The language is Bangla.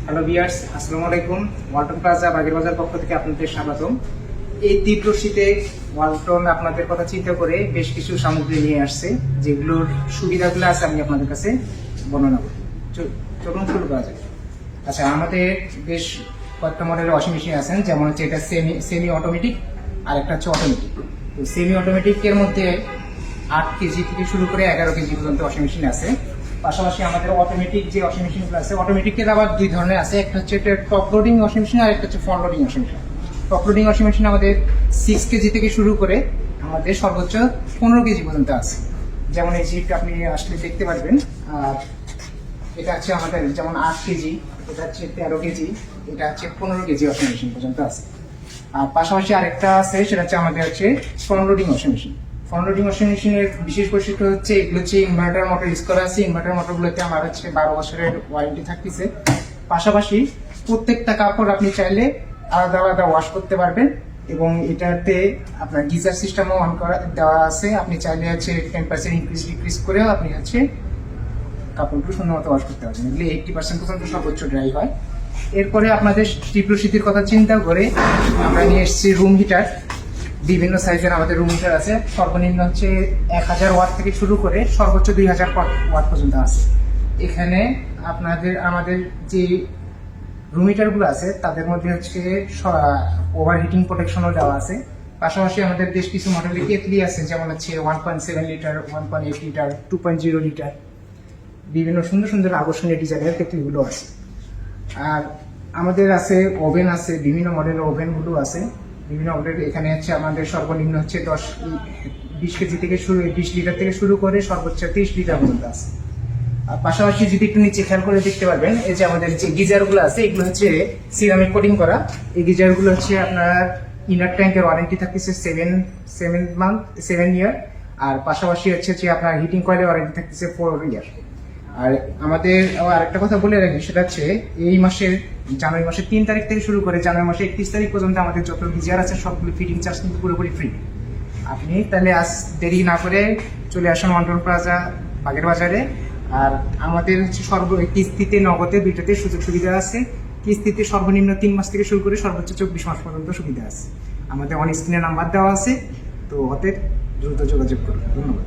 হ্যালো ভিউয়ার্স, আসসালামু আলাইকুম। ওয়ালটন প্লাজা বাগের বাজার পক্ষ থেকে আপনাদের স্বাগতম। এই তীব্র শীতে ওয়ালটন আপনাদের কথা চিন্তা করে বেশ কিছু সামগ্রী নিয়ে আসছে, যেগুলোর সুবিধাগুলো আছে আমি আপনাদের কাছে বর্ণনা করব। চলুন শুরু করা যায়। আচ্ছা, আমাদের বেশ কয়েকটা মডেলের ওয়াশিং মেশিন আছেন, যেমন হচ্ছে এটা সেমি অটোমেটিক আর একটা হচ্ছে অটোমেটিক। তো সেমি অটোমেটিকের মধ্যে 8 কেজি থেকে শুরু করে 11 কেজি পর্যন্ত ওয়াশিং মেশিন আছে। পাশাপাশি আমাদের অটোমেটিক যে ওয়াশিং মেশিনগুলো আছে, অটোমেটিকের আবার দুই ধরনের আছে। একটা হচ্ছে টপ লোডিং ওয়াশিং মেশিন আর একটা হচ্ছে front loading washing machine. Top loading washing machine আমাদের 6 কেজি থেকে শুরু করে আমাদের সর্বোচ্চ 15 কেজি পর্যন্ত আছে। যেমন এই জিপটা আপনি আসলে দেখতে পারবেন। আর এটা হচ্ছে আমাদের যেমন 8 কেজি, এটা হচ্ছে 13 কেজি, এটা হচ্ছে 15 কেজি ওয়াশিং মেশিন পর্যন্ত আছে। আর পাশাপাশি আরেকটা আছে, সেটা হচ্ছে আমাদের হচ্ছে front loading washing machine. Front loading washing মেশিনের বিশেষ বৈশিষ্ট্য হচ্ছে এগুলো হচ্ছে ইনভার্টার মোটর ইউজ করা আছে। ইনভার্টার মোটরগুলোতে আমার হচ্ছে 12 বছরের ওয়ারেন্টি থাকতেছে। পাশাপাশি প্রত্যেকটা কাপড় আপনি চাইলে আলাদা আলাদা ওয়াশ করতে পারবেন, এবং এটাতে আপনার গিজার সিস্টেমও অন করা দেওয়া আছে। আপনি চাইলে হচ্ছে 10% ইনক্রিজ ডিক্রিজ করেও আপনি হচ্ছে কাপড়গুলো সুন্দর মতো ওয়াশ করতে পারবেন। এগুলি 80% পর্যন্ত সর্বোচ্চ ড্রাই হয়। এরপরে আপনাদের তীব্র শীতের কথা চিন্তা করে আমরা নিয়ে এসেছি রুম হিটার। বিভিন্ন সাইজের আমাদের রুম হিটার আছে। সর্বনিম্ন হচ্ছে 1000 ওয়াট থেকে শুরু করে সর্বোচ্চ 2000 ওয়াট পর্যন্ত আছে। এখানে আমাদের যে রুম হিটারগুলো আছে তাদের মধ্যে হচ্ছে ওভারহিটিং প্রোটেকশনও দেওয়া আছে। পাশাপাশি আমাদের বেশ কিছু মডেলের কেটলি আছে, যেমন হচ্ছে 1.7 লিটার, 1.8 লিটার, 2.0 লিটার। বিভিন্ন সুন্দর সুন্দর আকর্ষণীয় ডিজাইনের কেটলিগুলো আছে। আর আমাদের আছে ওভেন আছে, বিভিন্ন মডেলের ওভেনগুলো আছে। বিভিন্ন মডেল এখানে হচ্ছে আমাদের সর্বনিম্ন হচ্ছে 20 কেজি থেকে শুরু 20 লিটার থেকে শুরু করে সর্বোচ্চ 30 লিটার পর্যন্ত আছে। আর পাশাপাশি যদি একটু নিচে খেয়াল করে দেখতে পারবেন, এই যে আমাদের যে গিজারগুলো আছে এগুলো হচ্ছে সিরামিক কোটিং করা। এই গিজারগুলো হচ্ছে আপনার ইনার ট্যাঙ্কের ওয়ারেন্টি থাকতেছে 7 ইয়ার। আর পাশাপাশি হচ্ছে যে আপনার হিটিং কয়েলের ওয়ারেন্টি থাকতেছে 4 ইয়ার। আর আমাদের আরেকটা কথা বলে রাখি, সেটা হচ্ছে এই মাসের জানুয়ারি মাসের 3 তারিখ থেকে শুরু করে জানুয়ারি মাসের 31 তারিখ পর্যন্ত আমাদের যত গিজার আছে সবগুলো ফিটিং চার্জ কিন্তু পুরোপুরি ফ্রি। আপনি তাহলে আজ দেরি না করে চলে আসুন ওয়ালটন প্লাজা বাগের বাজারে। আর আমাদের হচ্ছে কিস্তিতে নগদে দুইটাতে সুযোগ সুবিধা আছে। কিস্তিতে সর্বনিম্ন 3 মাস থেকে শুরু করে সর্বোচ্চ 24 মাস পর্যন্ত সুবিধা আছে। আমাদের অন স্ক্রিনে নাম্বার দেওয়া আছে, তো অতএব দ্রুত যোগাযোগ করুন। ধন্যবাদ।